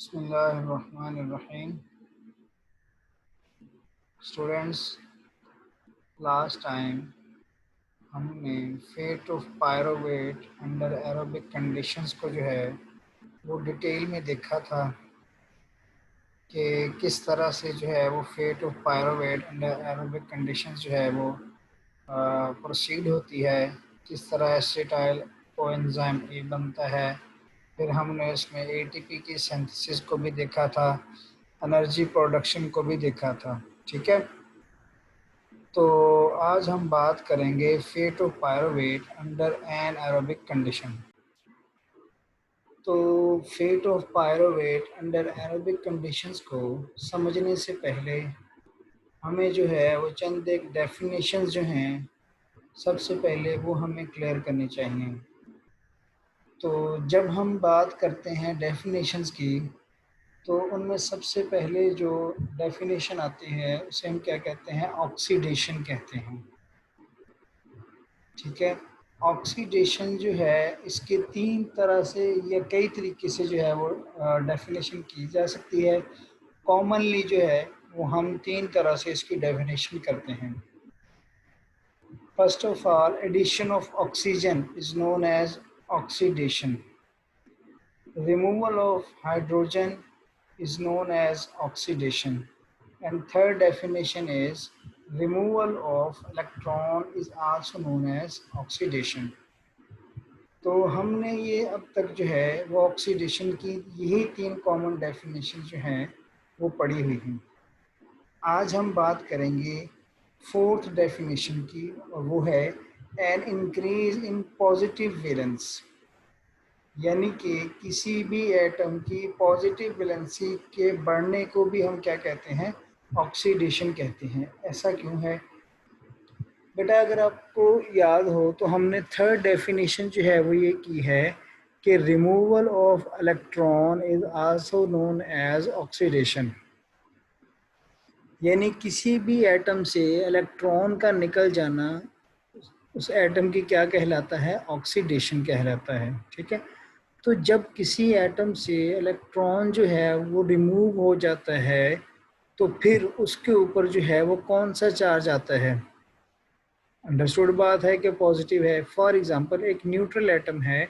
बिस्मिल्लाहिर्रहमानिर्रहीम। Students, last time हमने fate of pyruvate under aerobic conditions को जो है वो डिटेल में देखा था कि किस तरह से जो है वो fate of pyruvate under aerobic conditions जो है वो प्रोसीड होती है, किस तरह एसिटाइल कोएंजाइम ए बनता है। फिर हमने इसमें एटीपी की सिंथेसिस को भी देखा था, एनर्जी प्रोडक्शन को भी देखा था। ठीक है, तो आज हम बात करेंगे fate of pyruvate under an aerobic condition. तो fate of pyruvate under aerobic conditions को समझने से पहले हमें जो है वो चंद एक डेफिनेशंस जो हैं सबसे पहले वो हमें क्लियर करनी चाहिए। तो जब हम बात करते हैं डेफिनेशंस की, तो उनमें सबसे पहले जो डेफिनेशन आती है उसे हम क्या कहते हैं, ऑक्सीडेशन कहते हैं। ठीक है, ऑक्सीडेशन जो है इसके तीन तरह से या कई तरीके से जो है वो डेफिनेशन की जा सकती है। कॉमनली जो है वो हम तीन तरह से इसकी डेफिनेशन करते हैं। First of all, addition of oxygen is known as oxidation. Removal of hydrogen is known as oxidation. And third definition is removal of electron is also known as oxidation. तो हमने ये अब तक जो है वो ऑक्सीडेशन की यही तीन कॉमन डेफिनेशन जो हैं वो पढ़ी हुई हैं। आज हम बात करेंगे फोर्थ डेफिनेशन की, और वो है N increase in positive valence. यानी कि किसी भी एटम की पॉजिटिव वैलेंसी के बढ़ने को भी हम क्या कहते हैं, ऑक्सीडेशन कहते हैं। ऐसा क्यों है बेटा? अगर आपको याद हो तो हमने थर्ड डेफिनेशन जो है वो ये की है कि removal of electron is also known as oxidation. यानी किसी भी एटम से इलेक्ट्रॉन का निकल जाना उस एटम की क्या कहलाता है, ऑक्सीडेशन कहलाता है। ठीक है, तो जब किसी एटम से इलेक्ट्रॉन जो है वो रिमूव हो जाता है तो फिर उसके ऊपर जो है वो कौन सा चार्ज आता है? अंडरस्टूड बात है कि पॉजिटिव है। फॉर एग्जांपल एक न्यूट्रल एटम है,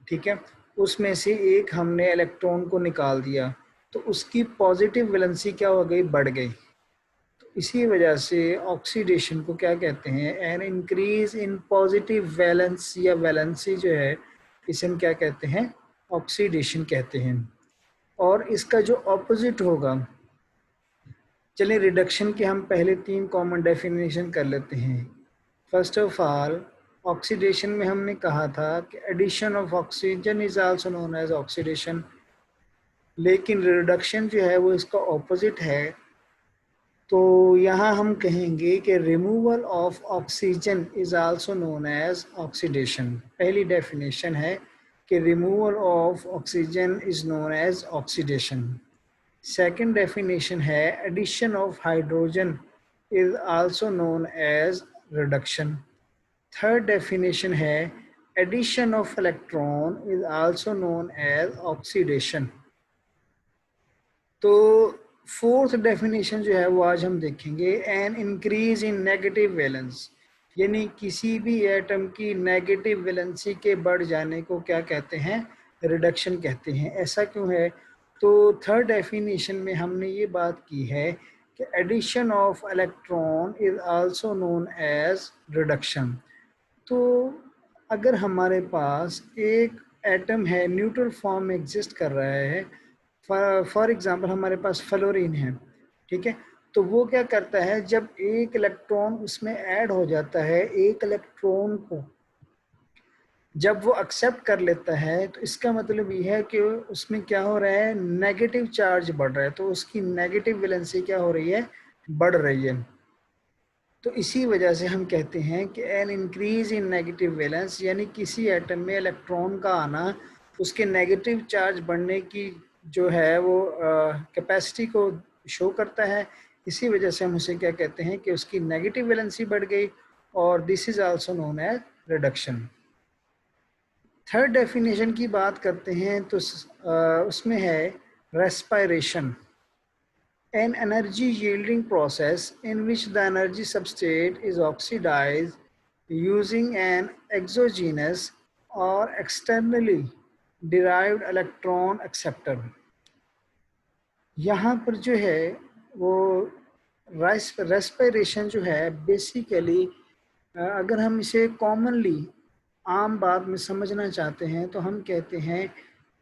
ठीक है, उसमें से एक हमने इलेक्ट्रॉन को निकाल दिया तो उसकी पॉजिटिव वैलेंसी क्या हो गई, बढ़ गई। तो इसी वजह से ऑक्सीडेशन को क्या कहते हैं, N increase in positive valence या वैलेंसी जो है इसे हम क्या कहते हैं, ऑक्सीडेशन कहते हैं। और इसका जो ऑपोजिट होगा, चलिए रिडक्शन के हम पहले तीन कॉमन डेफिनेशन कर लेते हैं। फर्स्ट ऑफ ऑल, ऑक्सीडेशन में हमने कहा था कि addition of oxygen is also known as oxidation, लेकिन रिडक्शन जो है वो इसका ऑपोजिट है। तो यहाँ हम कहेंगे कि removal of oxygen is also known as oxidation. पहली डेफिनेशन है कि removal of oxygen is known as oxidation. Second definition है addition of hydrogen is also known as reduction. Third definition है addition of electron is also known as oxidation. तो fourth definition जो है वो आज हम देखेंगे, an increase in negative valence. यानी किसी भी एटम की नेगेटिव वैलेंसी के बढ़ जाने को क्या कहते हैं, रिडक्शन कहते हैं। ऐसा क्यों है? तो थर्ड डेफिनेशन में हमने ये बात की है कि addition of electron is also known as reduction. तो अगर हमारे पास एक एटम है, न्यूट्रल फॉर्म में एग्जिस्ट कर रहा है, फॉर एग्जांपल हमारे पास फ्लोरीन है, ठीक है, तो वो क्या करता है, जब एक इलेक्ट्रॉन उसमें ऐड हो जाता है, एक इलेक्ट्रॉन को जब वो एक्सेप्ट कर लेता है तो इसका मतलब ये है कि उसमें क्या हो रहा है, नेगेटिव चार्ज बढ़ रहा है, तो उसकी नेगेटिव वैलेंसी क्या हो रही है, बढ़ रही है। तो इसी वजह से हम कहते हैं कि N increase in negative valence, यानी किसी एटम में इलेक्ट्रॉन का आना उसके नेगेटिव चार्ज बढ़ने की जो है वो कैपेसिटी को शो करता है। इसी वजह से हम उसे क्या कहते हैं कि उसकी नेगेटिव वैलेंसी बढ़ गई, और this is also known as reduction. Third definition की बात करते हैं तो उसमें है respiration, an energy yielding process in which the energy substrate is oxidized using an exogenous or externally derived electron acceptor. यहाँ पर जो है वो रेस्पिरेशन जो है बेसिकली, अगर हम इसे कॉमनली आम बात में समझना चाहते हैं तो हम कहते हैं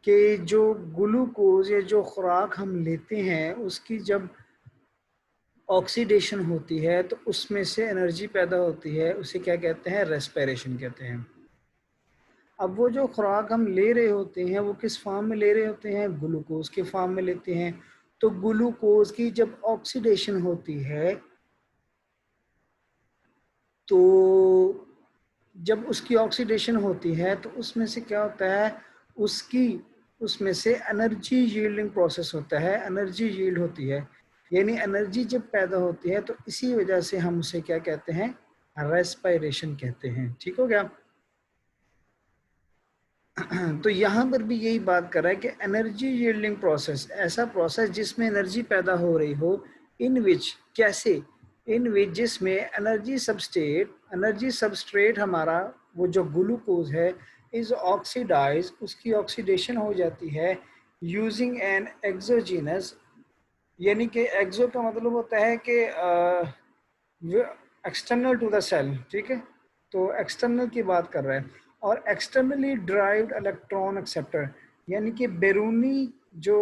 कि जो ग्लूकोज या जो खुराक हम लेते हैं उसकी जब ऑक्सीडेशन होती है तो उसमें से एनर्जी पैदा होती है, उसे क्या कहते हैं, रेस्पिरेशन कहते हैं। अब वो जो खुराक हम ले रहे होते हैं वो किस फॉर्म में ले रहे होते हैं, ग्लूकोज के फॉर्म में लेते हैं। तो ग्लूकोज की जब ऑक्सीडेशन होती है तो जब उसकी ऑक्सीडेशन होती है तो उसमें से क्या होता है, उसमें से एनर्जी यील्डिंग प्रोसेस होता है, एनर्जी यील्ड होती है, यानी एनर्जी जब पैदा होती है तो इसी वजह से हम उसे क्या कहते हैं, रेस्पिरेशन कहते हैं। ठीक हो गया। तो यहाँ पर भी यही बात कर रहा है कि एनर्जी यील्डिंग प्रोसेस, ऐसा प्रोसेस जिसमें एनर्जी पैदा हो रही हो, इन विच, कैसे, इन विच जिसमें एनर्जी सबस्ट्रेट हमारा वो जो ग्लूकोज है इज ऑक्सीडाइज, उसकी ऑक्सीडेशन हो जाती है यूजिंग एन एक्सोजीनस, यानी कि एक्सो का मतलब होता है कि एक्सटर्नल टू द सेल, ठीक है, तो एक्सटर्नल की बात कर रहा है। और एक्सटर्नली ड्राइव्ड इलेक्ट्रॉन एक्सेप्टर, यानी कि बैरूनी जो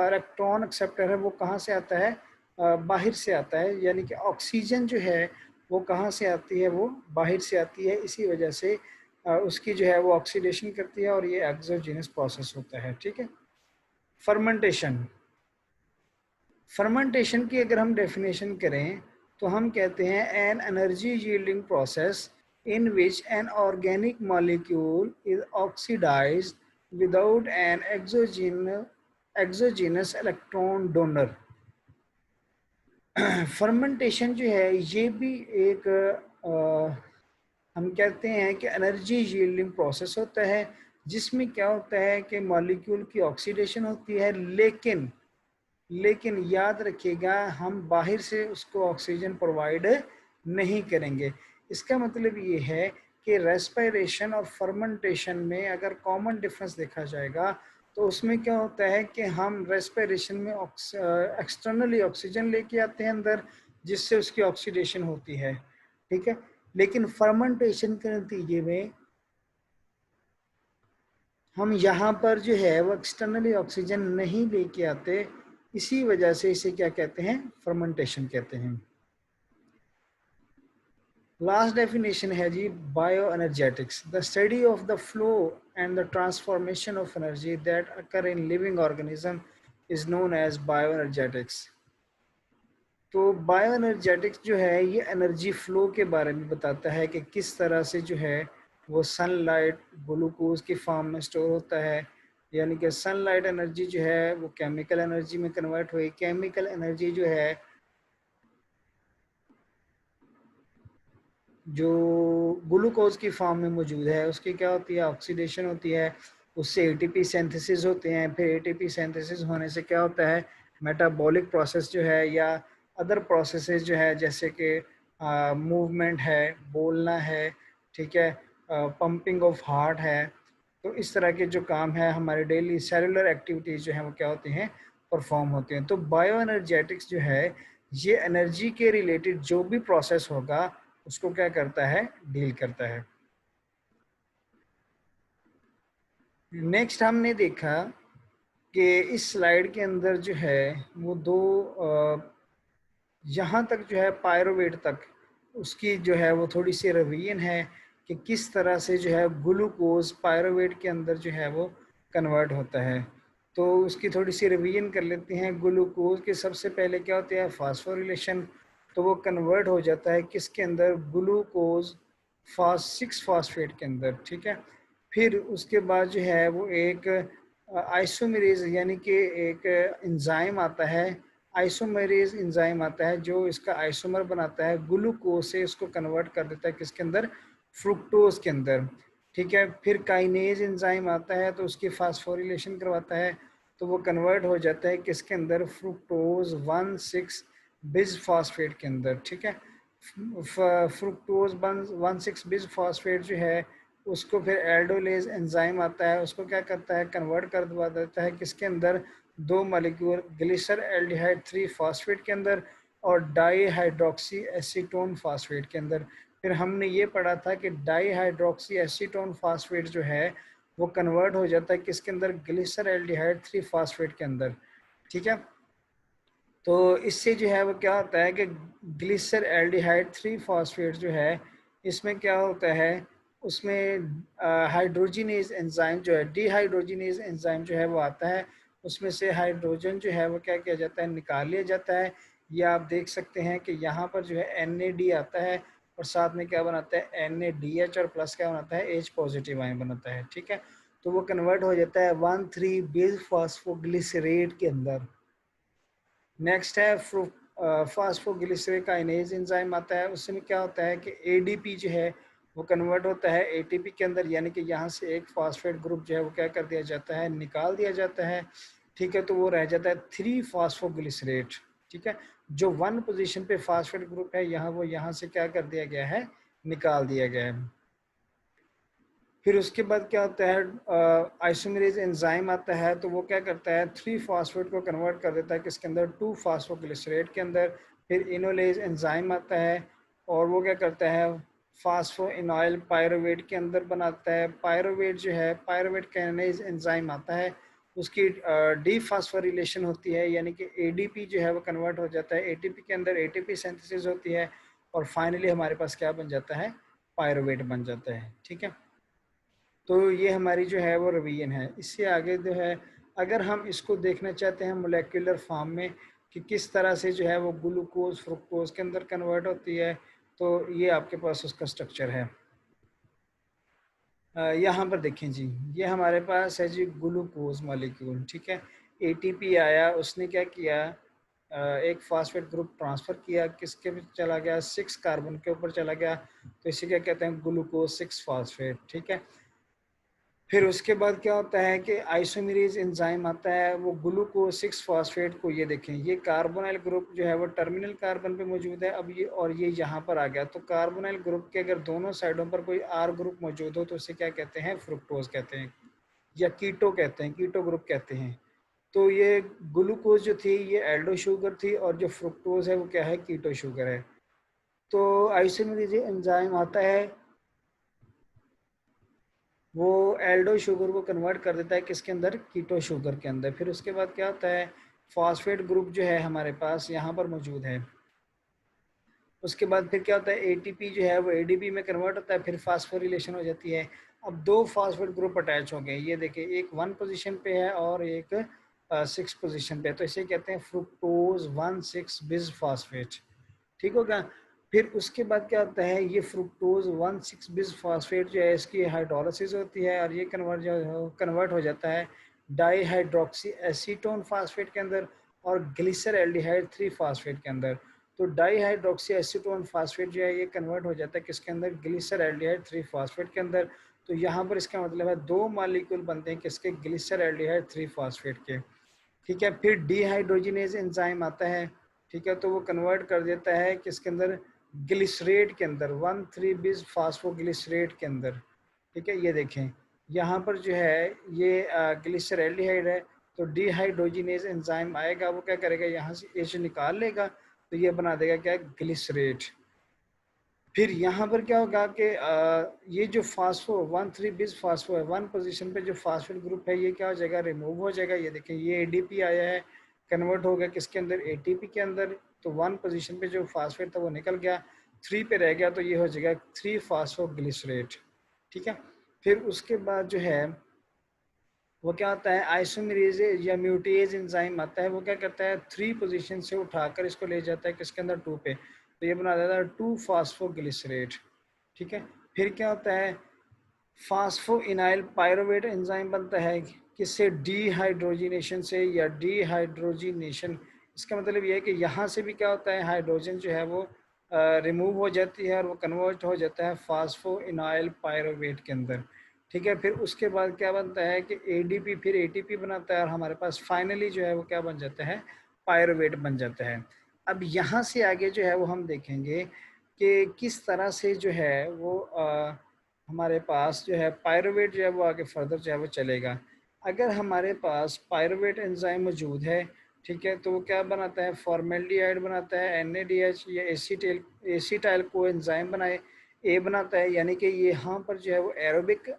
इलेक्ट्रॉन एक्सेप्टर है वो कहाँ से आता है, बाहर से आता है, यानी कि ऑक्सीजन जो है वो कहाँ से आती है, वो बाहर से आती है, इसी वजह से उसकी जो है वो ऑक्सीडेशन करती है और ये एक्सोजीनस प्रोसेस होता है। ठीक है। फर्मेंटेशन, फर्मेंटेशन की अगर हम डेफिनेशन करें तो हम कहते हैं an energy yielding process in which an organic molecule is oxidized without an exogenous electron donor. Fermentation जो है ये भी एक हम कहते हैं कि एनर्जी यील्डिंग प्रोसेस होता है, जिसमें क्या होता है कि मॉलिक्यूल की ऑक्सीडेशन होती है, लेकिन याद रखिएगा हम बाहर से उसको ऑक्सीजन प्रोवाइड नहीं करेंगे। इसका मतलब ये है कि रेस्पिरेशन और फर्मेंटेशन में अगर कॉमन डिफरेंस देखा जाएगा तो उसमें क्या होता है कि हम रेस्पिरेशन में एक्सटर्नली ऑक्सीजन लेके आते हैं अंदर, जिससे उसकी ऑक्सीडेशन होती है। ठीक है। लेकिन फर्मेंटेशन के नतीजे में हम यहाँ पर जो है वो एक्सटर्नली ऑक्सीजन नहीं लेके आते, इसी वजह से इसे क्या कहते हैं, फर्मेंटेशन कहते हैं। लास्ट डेफिनेशन है जी bio energetics, the study of the flow and the transformation of energy that occur in living organism is known as bio energetics. तो बायो एनर्जेटिक्स जो है ये एनर्जी फ्लो के बारे में बताता है कि किस तरह से जो है वो सनलाइट ग्लूकोज की फॉर्म में स्टोर होता है, यानी कि सनलाइट एनर्जी जो है वो केमिकल एनर्जी में कन्वर्ट हुई, केमिकल एनर्जी जो है जो ग्लूकोज की फॉर्म में मौजूद है उसकी क्या होती है, ऑक्सीडेशन होती है, उससे एटीपी सिंथेसिस होते हैं, फिर एटीपी सिंथेसिस होने से क्या होता है, मेटाबॉलिक प्रोसेस जो है या अदर प्रोसेसेस जो है जैसे कि मूवमेंट है, बोलना है, ठीक है, पंपिंग ऑफ हार्ट है, तो इस तरह के जो काम है हमारे डेली सेलुलर एक्टिविटीज़ जो हैं वो क्या होती हैं, परफॉर्म होती हैं। तो बायो एनर्जेटिक्स जो है ये एनर्जी के रिलेटेड जो भी प्रोसेस होगा उसको क्या करता है, डील करता है। नेक्स्ट हमने देखा कि इस स्लाइड के अंदर जो है वो दो यहाँ तक जो है पायरोवेट तक उसकी जो है वो थोड़ी सी रिवीजन है कि किस तरह से जो है ग्लूकोज पायरोवेट के अंदर जो है वो कन्वर्ट होता है। तो उसकी थोड़ी सी रिवीजन कर लेते हैं। ग्लूकोज के सबसे पहले क्या होता है, फास्फोरिलेशन, तो वो कन्वर्ट हो जाता है किसके अंदर, ग्लूकोज 6 फास्फेट के अंदर। ठीक है। फिर उसके बाद जो है वो एक आइसोमेरेज यानी कि एक एंजाइम आता है, आइसोमेरेज एंजाइम आता है जो इसका आइसोमर बनाता है, ग्लूकोज से इसको कन्वर्ट कर देता है किसके अंदर, फ्रुक्टोज के अंदर। ठीक है। फिर काइनेज एंजाइम आता है तो उसकी फास्फोरिलेशन करवाता है, तो वो कन्वर्ट हो जाता है किसके अंदर, फ्रुक्टोज 1,6 बिज फॉस्फेट के अंदर। ठीक है, फ्रुक्टोज 1,6 बिज फॉस्फेट जो है उसको फिर एल्डोलेज एंजाइम आता है, उसको क्या करता है, कन्वर्ट कर दवा देता है किसके अंदर, दो मॉलिक्यूल ग्लिसर एल्डिहाइड 3 फॉस्फेट के अंदर और डाई हाइड्रोक्सी एसीटोन फॉस्फेट के अंदर। फिर हमने ये पढ़ा था कि डाई हाइड्रोक्सी एसीटोन फॉस्फेट जो है वो कन्वर्ट हो जाता है किसके अंदर, ग्लिसर एल्डिहाइड 3 फॉस्फेट के अंदर। ठीक है, तो इससे जो है वो क्या होता है कि ग्लिसर एल्डिहाइड 3 फॉस्फेट जो है इसमें क्या होता है, उसमें हाइड्रोजिनेज एंजाइम जो है, डीहाइड्रोजिनेज एंजाइम जो है वो आता है, उसमें से हाइड्रोजन जो है वो क्या किया जाता है, निकाल लिया जाता है। ये आप देख सकते हैं कि यहाँ पर जो है NAD आता है और साथ में क्या बनाता है, NADH और प्लस क्या बनाता है, H पॉजिटिव आयन बनाता है। ठीक है, तो वो कन्वर्ट हो जाता है 1,3 बिज फॉस्फोग्लिसरेट के अंदर। नेक्स्ट है फास्फोग्लिसरेकाइनेज एंजाइम आता है, उसमें क्या होता है कि ADP जो है वो कन्वर्ट होता है ATP के अंदर, यानी कि यहाँ से एक फास्फेट ग्रुप जो है वो क्या कर दिया जाता है, निकाल दिया जाता है। ठीक है, तो वो रह जाता है 3 फास्फोग्लिसरेट। ठीक है, जो 1 पोजीशन पे फास्फेट ग्रुप है यहाँ, वो यहाँ से क्या कर दिया गया है, निकाल दिया गया है। फिर उसके बाद क्या होता है, आइसोमेरेज एंजाइम आता है, तो वो क्या करता है, 3 फास्फेट को कन्वर्ट कर देता है किसके अंदर, 2 फास्फोग्लिसरेट के अंदर। फिर इनोलेज एंजाइम आता है और वो क्या करता है, फास्फोइनॉइल पायरोवेट के अंदर बनाता है। पायरोवेट जो है, पायरोवेट कैनेज एंजाइम आता है, उसकी डीफास्फोरिलेशन होती है, यानी कि ADP जो है वो कन्वर्ट हो जाता है ATP के अंदर, ATP सिंथेसिस होती है और फाइनली हमारे पास क्या बन जाता है, पायरोवेट बन जाता है। ठीक है, तो ये हमारी जो है वो रिवीजन है। इससे आगे जो है, अगर हम इसको देखना चाहते हैं मोलेकुलर फॉर्म में कि किस तरह से जो है वो ग्लूकोज फ्रुक्टोज के अंदर कन्वर्ट होती है, तो ये आपके पास उसका स्ट्रक्चर है। यहाँ पर देखें जी, ये हमारे पास है जी ग्लूकोज मॉलिक्यूल। ठीक है, ATP आया, उसने क्या किया, एक फास्फेट ग्रुप ट्रांसफ़र किया, किसके भी चला गया, 6 कार्बन के ऊपर चला गया, तो इसे क्या कहते हैं, ग्लूकोज 6 फास्फेट। ठीक है, फिर उसके बाद क्या होता है कि आइसोमेरेज एंजाइम आता है, वो ग्लूकोज 6 फॉस्फेट को, ये देखें, ये कार्बोनाइल ग्रुप जो है वो टर्मिनल कार्बन पे मौजूद है, अब ये और ये यहाँ पर आ गया, तो कार्बोनाइल ग्रुप के अगर दोनों साइडों पर कोई R ग्रुप मौजूद हो तो उसे क्या कहते हैं, फ्रुक्टोज कहते हैं या कीटो कहते हैं, कीटो ग्रुप कहते हैं। तो ये ग्लूकोज जो थी ये एल्डो शुगर थी और जो फ्रुक्टोज है वो क्या है, कीटो शुगर है। तो आइसोमेरेज एंजाइम आता है, वो एल्डो शुगर को कन्वर्ट कर देता है किसके अंदर, कीटो शुगर के अंदर। फिर उसके बाद क्या होता है, फॉस्फेट ग्रुप जो है हमारे पास यहाँ पर मौजूद है। उसके बाद फिर क्या होता है, ATP जो है वो ADP में कन्वर्ट होता है, फिर फास्फोरिलेशन हो जाती है। अब 2 फास्फेट ग्रुप अटैच हो गए, ये देखिए, एक 1 पोजीशन पे है और एक 6 पोजीशन पे है, तो इसे कहते हैं फ्रुक्टोज 1,6 बिज फॉस्फेट। ठीक हो गया। फिर उसके बाद क्या होता है, ये फ्रुक्टोज 1,6 बिज फॉस्फेट जो है इसकी हाइड्रोलिसिस होती है और ये कन्वर्ट हो जाता है डाई हाइड्रोक्सी एसीटोन फास्फेट के अंदर और ग्लिसर एल्डिहाइड 3 फास्फेट के अंदर। तो डाई हाइड्रोक्सी एसीटोन फास्फेट जो है ये कन्वर्ट हो जाता है किसके अंदर, ग्लिसर एल्डिहाइड 3 फास्फेट के अंदर। तो यहाँ पर इसका मतलब है 2 मॉलिक्यूल बनते हैं किसके, ग्लिसर एल्डिहाइड 3 फास्फेट के। ठीक है, फिर डिहाइड्रोजिनेज एंजाइम आता है। ठीक है, तो वो कन्वर्ट कर देता है किसके अंदर, ग्लिसरेट के अंदर, 1,3 बिज फास्फोग्लिसरेट के अंदर। ठीक है, ये देखें, यहाँ पर जो है ये ग्लिसरैल्डिहाइड है, तो डिहाइड्रोजिनेज एंजाइम आएगा, वो क्या करेगा, यहाँ से H निकाल लेगा, तो ये बना देगा क्या, ग्लिसरेट। फिर यहाँ पर क्या होगा कि ये जो फास्फो 1,3 बिज फास्फो है, 1 पोजीशन पे जो फास्फेट ग्रुप है ये क्या हो जाएगा, रिमूव हो जाएगा। ये देखें, ये ADP आया है, कन्वर्ट हो गया किसके अंदर, ATP के अंदर। तो 1 पोजीशन पे जो फास्फेट था वो निकल गया, 3 पे रह गया, तो ये हो जाएगा 3 फास्फोग्लिसरेट। ठीक है, फिर उसके बाद जो है वो क्या होता है, आइसोमेरेज या म्यूटेज एंजाइम आता है, वो क्या करता है, 3 पोजीशन से उठाकर इसको ले जाता है किसके अंदर, 2 पे, तो ये बना देता है 2 फास्फोग्लिसरेट। ठीक है, फिर क्या होता है, फास्फोइनाइल पायरोवेट एंजाइम बनता है किससे, डीहाइड्रोजिनेशन से या डीहाइड्रोजिनेशन। इसका मतलब ये है कि यहाँ से भी क्या होता है, हाइड्रोजन जो है वो रिमूव हो जाती है और वो कन्वर्ट हो जाता है फास्फोइनाइल पायरोवेट के अंदर। ठीक है। फिर उसके बाद क्या बनता है कि एडीपी फिर एटीपी बनाता है और हमारे पास फाइनली जो है वो क्या बन जाता है, पायरुवेट बन जाता है। अब यहाँ से आगे जो है वो हम देखेंगे कि किस तरह से जो है वो हमारे पास जो है पायरुवेट जो है वो आगे फर्दर जो है वो चलेगा। अगर हमारे पास पायरुवेट एंजाइम मौजूद है, ठीक है, तो वो क्या बनाता है, फॉर्मेल्डिहाइड बनाता है, NADH या एसीटाइल को एंजाइम बनाए ए बनाता है, यानी कि यहाँ पर जो है वो एरोबिक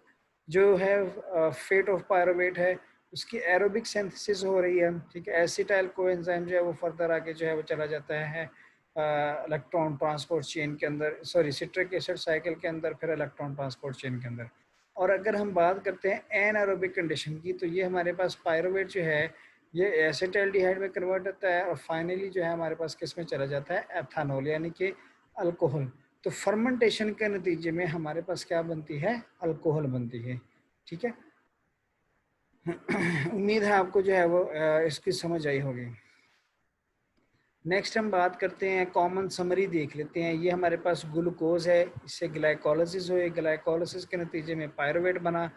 जो है फेट ऑफ पायरुवेट है उसकी एरोबिक सिंथेसिस हो रही है। ठीक है, एसिटाइल कोएंजाइम जो है वो फर्दर आगे जो है वो चला जाता है इलेक्ट्रॉन ट्रांसपोर्ट चेन के अंदर, सॉरी सिट्रिक एसिड साइकिल के अंदर, फिर इलेक्ट्रॉन ट्रांसपोर्ट चेन के अंदर। और अगर हम बात करते हैं एनारोबिक कंडीशन की, तो ये हमारे पास पायरुवेट जो है ये एसिटाल्डिहाइड में कन्वर्ट होता है और फाइनली जो है हमारे पास किस में चला जाता है, एथानॉल यानी कि अल्कोहल। तो फर्मेंटेशन के नतीजे में हमारे पास क्या बनती है, अल्कोहल बनती है। ठीक है, उम्मीद है आपको जो है वो इसकी समझ आई होगी। नेक्स्ट हम बात करते हैं, कॉमन समरी देख लेते हैं। ये हमारे पास ग्लूकोज है, इससे ग्लाइकोलिसिस हुई, ग्लाइकोलिसिस के नतीजे में पायरुवेट बना।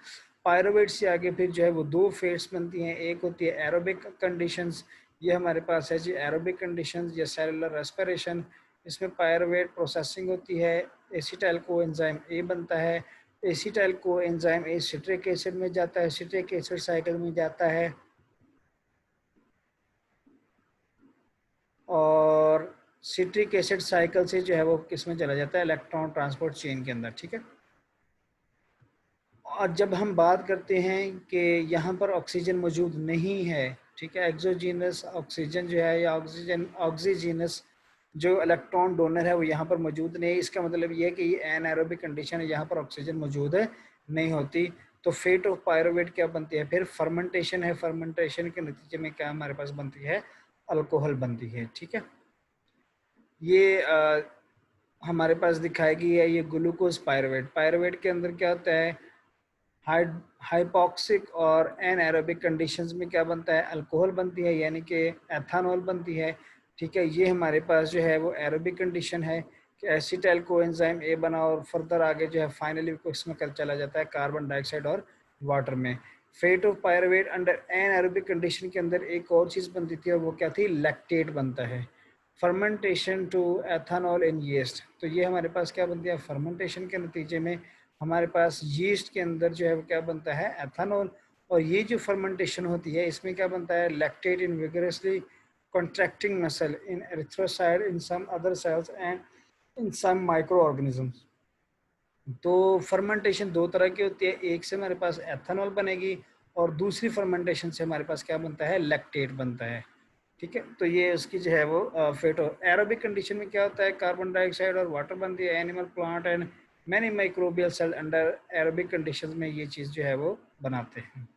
पायरुवेट से आगे फिर जो है वो दो फेट्स बनती हैं, एक होती है एरोबिक कंडीशंस, ये हमारे पास है जी एरोबिक कंडीशंस या सेलुलर रेस्पिरेशन। इसमें पायरुवेट प्रोसेसिंग होती है, एसिटाइल कोएंजाइम ए बनता है, acetyl coenzyme A citric acid में जाता है, सिट्रिक एसिड साइकिल में जाता है और सिट्रिक एसिड साइकिल से जो है वो किस में चला जाता है, इलेक्ट्रॉन ट्रांसपोर्ट चेन के अंदर। ठीक है, और जब हम बात करते हैं कि यहाँ पर ऑक्सीजन मौजूद नहीं है, ठीक है, एक्सोजीनस ऑक्सीजन जो है या ऑक्सीजीनस जो इलेक्ट्रॉन डोनर है वो यहाँ पर मौजूद नहीं है, इसका मतलब ये है कि ये एनाएरोबिक कंडीशन है, यहाँ पर ऑक्सीजन मौजूद है नहीं होती। तो फेट ऑफ पायरुवेट क्या बनती है, फिर फर्मेंटेशन है, फर्मेंटेशन के नतीजे में क्या हमारे पास बनती है, अल्कोहल बनती है। ठीक है, ये हमारे पास दिखाएगी है ये ग्लूकोज पायरुवेट। पायरुवेट के अंदर क्या होता है, हाइपॉक्सिक और एनाएरोबिक कंडीशंस में क्या बनता है, अल्कोहल बनती है यानी कि एथानॉल बनती है। ठीक है, ये हमारे पास जो है वो एरोबिक कंडीशन है कि एसिटाइल कोएंजाइम ए बना और फर्दर आगे जो है फाइनली इसमें कर चला जाता है कार्बन डाइऑक्साइड और वाटर में। Fate of pyruvate under anaerobic condition के अंदर एक और चीज़ बनती थी और वो क्या थी, लैक्टेट बनता है। Fermentation to ethanol in yeast, तो ये हमारे पास क्या बनती है, फर्मेंटेशन के नतीजे में हमारे पास यीस्ट के अंदर जो है वो क्या बनता है, एथानॉल। और ये जो फर्मेंटेशन होती है इसमें क्या बनता है, lactate in vigorously contracting muscle in erythrocyte in some other cells and in some micro organisms. तो फर्मेंटेशन दो तरह की होती है, एक से हमारे पास एथानॉल बनेगी और दूसरी फर्मेंटेशन से हमारे पास क्या बनता है, लैक्टेट बनता है। ठीक है, तो ये उसकी जो है वो फेटो एरोबिक कंडीशन में क्या होता है, कार्बन डाइऑक्साइड और वाटर बनती है, animal plant and many microbial cell under aerobic conditions में ये चीज़ जो है वो बनाते हैं।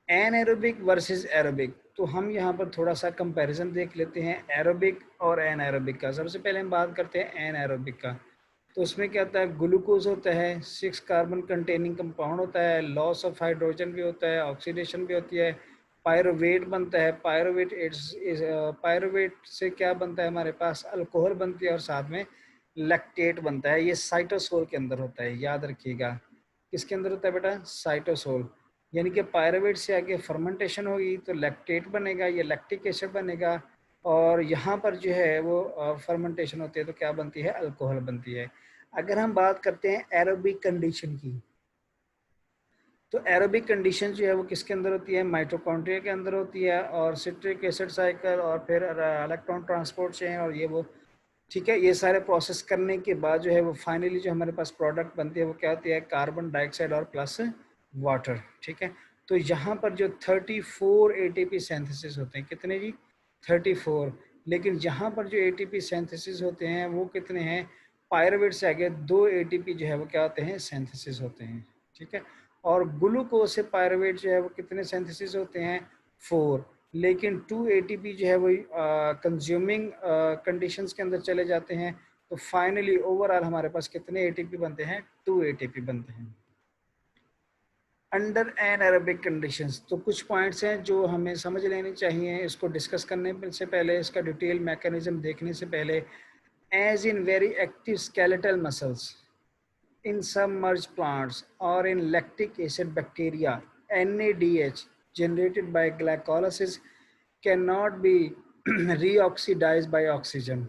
एनएरोबिक वर्सेस एरोबिक, तो हम यहाँ पर थोड़ा सा कंपैरिजन देख लेते हैं एरोबिक और एनएरोबिक का। सबसे पहले हम बात करते हैं एनएरोबिक का। तो उसमें क्या होता है, ग्लूकोज होता है, 6 कार्बन कंटेनिंग कंपाउंड होता है, लॉस ऑफ हाइड्रोजन भी होता है, ऑक्सीडेशन भी होती है, पायरुवेट बनता है, पायरुवेट से क्या बनता है, हमारे पास अल्कोहल बनती है और साथ में लैक्टेट बनता है। ये साइटोसोल के अंदर होता है, याद रखिएगा। किसके अंदर होता है बेटा, साइटोसोल। यानी कि पायरुवेट से आगे फर्मेंटेशन होगी तो लैक्टेट बनेगा, ये लैक्टिक एसिड बनेगा और यहाँ पर जो है वो फर्मेंटेशन होती है तो क्या बनती है, अल्कोहल बनती है। अगर हम बात करते हैं एरोबिक कंडीशन की, तो एरोबिक कंडीशन जो है वो किसके अंदर होती है, माइटोकॉन्ड्रिया के अंदर होती है और सिट्रिक एसिड साइकिल और फिर इलेक्ट्रॉन ट्रांसपोर्ट चेन और ये वो। ठीक है, ये सारे प्रोसेस करने के बाद जो है वो फाइनली जो हमारे पास प्रोडक्ट बनती है वो क्या होती है, कार्बन डाइऑक्साइड और प्लस वाटर। ठीक है, तो यहाँ पर जो 34 एटीपी सिंथेसिस होते हैं, कितने जी, 34। लेकिन यहाँ पर जो एटीपी सिंथेसिस होते हैं वो कितने हैं, पायरुवेट से आगे 2 एटीपी जो है वो क्या होते हैं, सिंथेसिस होते हैं। ठीक है, और ग्लूकोज से पायरुवेट जो है वो कितने सिंथेसिस होते हैं, 4। लेकिन 2 एटीपी जो है वो कंज्यूमिंग कंडीशंस के अंदर चले जाते हैं। तो फाइनली ओवरऑल हमारे पास कितने एटीपी बनते हैं, 2 एटीपी बनते हैं अंडर एनारोबिक कंडीशंस। तो कुछ पॉइंट्स हैं जो हमें समझ लेने चाहिए इसको डिस्कस करने से पहले, इसका डिटेल मैकेनिज्म देखने से पहले। As in very active skeletal muscles, in submerged plants or in lactic acid bacteria, NADH generated by glycolysis cannot be reoxidized by oxygen.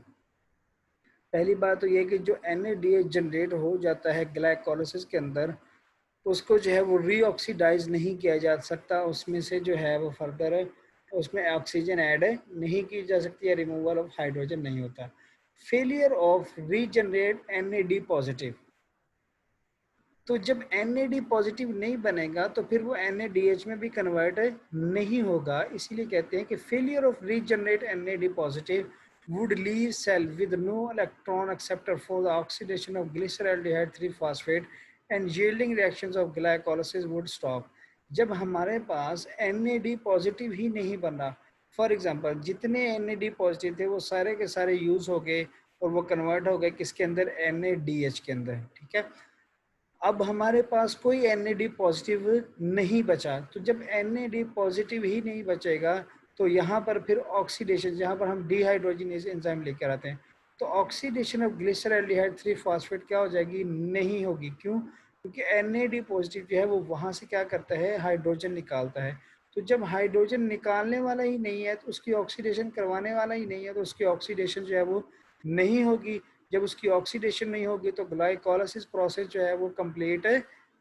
पहली बात तो ये कि जो NADH जनरेट हो जाता है ग्लाइकोलाइसिस के अंदर, उसको जो है वो रीऑक्सीडाइज नहीं किया जा सकता, उसमें से जो है वो फर्दर उसमें ऑक्सीजन ऐड नहीं की जा सकती है, रिमूवल ऑफ हाइड्रोजन नहीं होता. Failure of regenerate NAD positive, तो जब NAD पॉजिटिव नहीं बनेगा तो फिर वो NADH में भी कन्वर्ट नहीं होगा. इसीलिए कहते हैं कि failure of regenerate NAD positive would leave cell with no electron acceptor for the oxidation of glyceraldehyde 3-phosphate and yielding reactions of glycolysis would stop. जब हमारे पास NAD पॉजिटिव ही नहीं बना, फॉर एग्जांपल जितने NAD पॉजिटिव थे वो सारे के सारे यूज हो गए और वो कन्वर्ट हो गए किसके अंदर, NADH के अंदर. ठीक है, अब हमारे पास कोई NAD पॉजिटिव नहीं बचा. तो जब NAD पॉजिटिव ही नहीं बचेगा तो यहाँ पर फिर ऑक्सीडेशन, जहाँ पर हम डिहाइड्रोजिनेज एंजाइम लेकर आते हैं, तो ऑक्सीडेशन ऑफ ग्लिसरॉल्डिहाइड 3-फॉस्फेट क्या हो जाएगी, नहीं होगी. क्यों? क्योंकि NAD पॉजिटिव जो है वो वहाँ से क्या करता है, हाइड्रोजन निकालता है. तो जब हाइड्रोजन निकालने वाला ही नहीं है तो उसकी ऑक्सीडेशन करवाने वाला ही नहीं है, तो उसकी ऑक्सीडेशन जो है वो नहीं होगी. जब उसकी ऑक्सीडेशन नहीं होगी तो ग्लाइकोलाइसिस प्रोसेस जो है वो कंप्लीट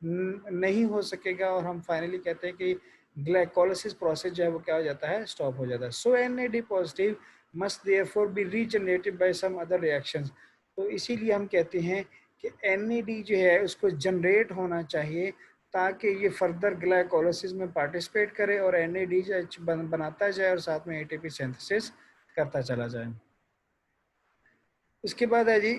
नहीं हो सकेगा, और हम फाइनली कहते हैं कि ग्लाइकोलाइसिस प्रोसेस जो है वो क्या हो जाता है, स्टॉप हो जाता है. So NAD positive must therefore be regenerated by some other reactions. तो इसीलिए हम कहते हैं कि NAD जो है उसको जनरेट होना चाहिए ताकि ये फर्दर ग्लाइकोलाइसिस में पार्टिसिपेट करे और NADH बनाता जाए और साथ में ATP सिंथेसिस करता चला जाए. उसके बाद है जी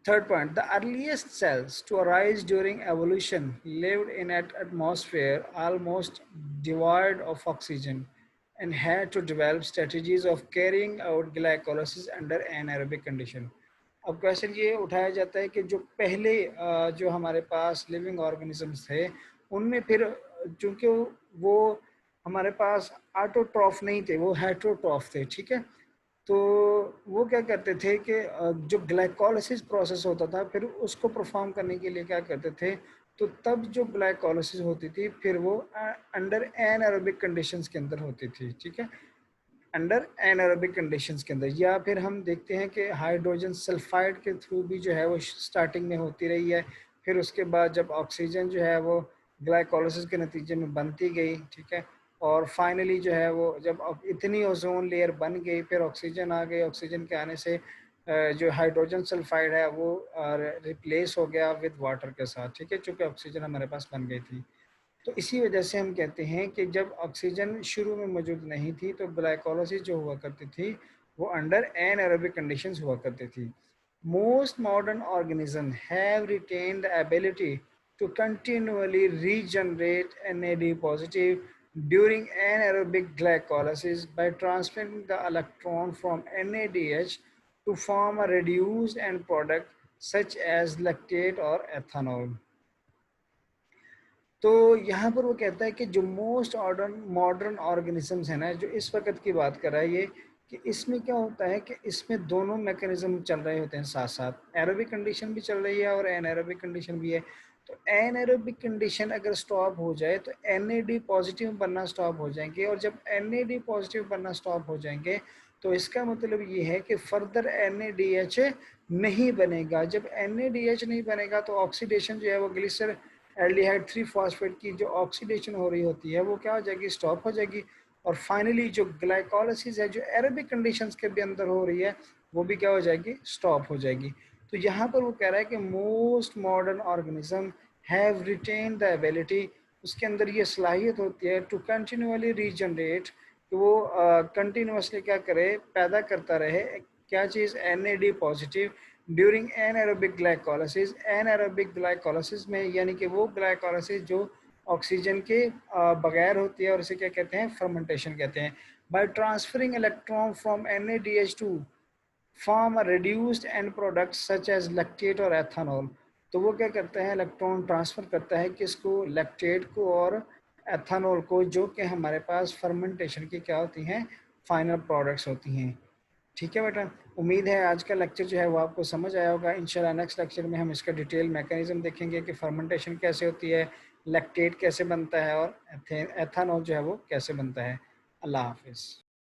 third point, the earliest cells to arise during evolution lived in an atmosphere almost devoid of oxygen and had to develop strategies of carrying out glycolysis under anaerobic condition. अब question ये उठाया जाता है कि जो पहले जो हमारे पास लिविंग ऑर्गेनिजम्स थे उनमें फिर चूंकि वो हमारे पास ऑटोट्रॉफ नहीं थे, वो हेटेरोट्रॉफ थे. ठीक है, तो वो क्या करते थे कि जो ग्लाइकोलाइसिस प्रोसेस होता था फिर उसको परफॉर्म करने के लिए क्या करते थे, तो तब जो ग्लाइकोलाइसिस होती थी फिर वो अंडर एनारोबिक कंडीशंस के अंदर होती थी. ठीक है, अंडर एनारोबिक कंडीशंस के अंदर, या फिर हम देखते हैं कि हाइड्रोजन सल्फाइड के थ्रू भी जो है वो स्टार्टिंग में होती रही है, फिर उसके बाद जब ऑक्सीजन जो है वो ग्लाइकोलाइसिस के नतीजे में बनती गई. ठीक है, और फाइनली जो है वो जब अब इतनी ओजोन लेयर बन गई फिर ऑक्सीजन आ गई, ऑक्सीजन के आने से जो हाइड्रोजन सल्फाइड है वो रिप्लेस हो गया विद वाटर के साथ. ठीक है, चूँकि ऑक्सीजन हमारे पास बन गई थी. तो इसी वजह से हम कहते हैं कि जब ऑक्सीजन शुरू में मौजूद नहीं थी तो ग्लाइकोलाइसिस जो हुआ करती थी वो अंडर एनारोबिक कंडीशंस हुआ करती थी. Most modern organism have retained the ability to continually regenerate NAD positive during anaerobic glycolysis by transferring the electron from NADH to form a reduced end product such as lactate or ethanol. तो यहाँ पर वो कहता है कि जो most modern organisms है ना, जो इस वक्त की बात कर रहा है ये, कि इसमें क्या होता है कि इसमें दोनों मैकेनिज्म चल रहे होते हैं साथ साथ, एरोबिक कंडीशन भी चल रही है और एनारोबिक कंडीशन भी है. तो एनारोबिक कंडीशन अगर स्टॉप हो जाए तो NAD पॉजिटिव बनना स्टॉप हो जाएंगे, और जब NAD पॉजिटिव बनना स्टॉप हो जाएंगे तो इसका मतलब ये है कि फर्दर NADH नहीं बनेगा. जब NADH नहीं बनेगा तो ऑक्सीडेशन जो है वो ग्लिसर एल्डिहाइड 3-फॉस्फेट की जो ऑक्सीडेशन हो रही होती है वो क्या हो जाएगी, स्टॉप हो जाएगी. और फाइनली जो ग्लाइकोलाइसिस है जो एरोबिक कंडीशंस के भी अंदर हो रही है वो भी क्या हो जाएगी, स्टॉप हो जाएगी. तो यहाँ पर वो कह रहा है कि most modern organism have retained the ability, उसके अंदर ये सलाहियत होती है टू कंटिन्यूअली रीजनरेट, कि वो कंटिन्यूसली क्या करे, पैदा करता रहे क्या चीज़, NAD positive during anaerobic glycolysis. Anaerobic glycolysis में यानी कि वो ग्लाइकोलाइसिस जो ऑक्सीजन के बगैर होती है, और इसे क्या कहते हैं, फर्मेंटेशन कहते हैं. By transferring electron from NADH to form a reduced end product such as lactate और एथेनॉल. तो वो क्या करता है, इलेक्ट्रॉन ट्रांसफर करता है किसको, लैक्टेट को और एथेनॉल को, जो कि हमारे पास फर्मेंटेशन की क्या होती हैं, फाइनल प्रोडक्ट्स होती हैं. ठीक है बेटा. उम्मीद है आज का लेक्चर जो है वो आपको समझ आया होगा। इंशाल्लाह नेक्स्ट लेक्चर में हम इसका डिटेल मैकेनिज्म देखेंगे कि फर्मेंटेशन कैसे होती है, लैक्टेट कैसे बनता है और एथेनॉल जो है वो कैसे बनता है। अल्लाह हाफिज़।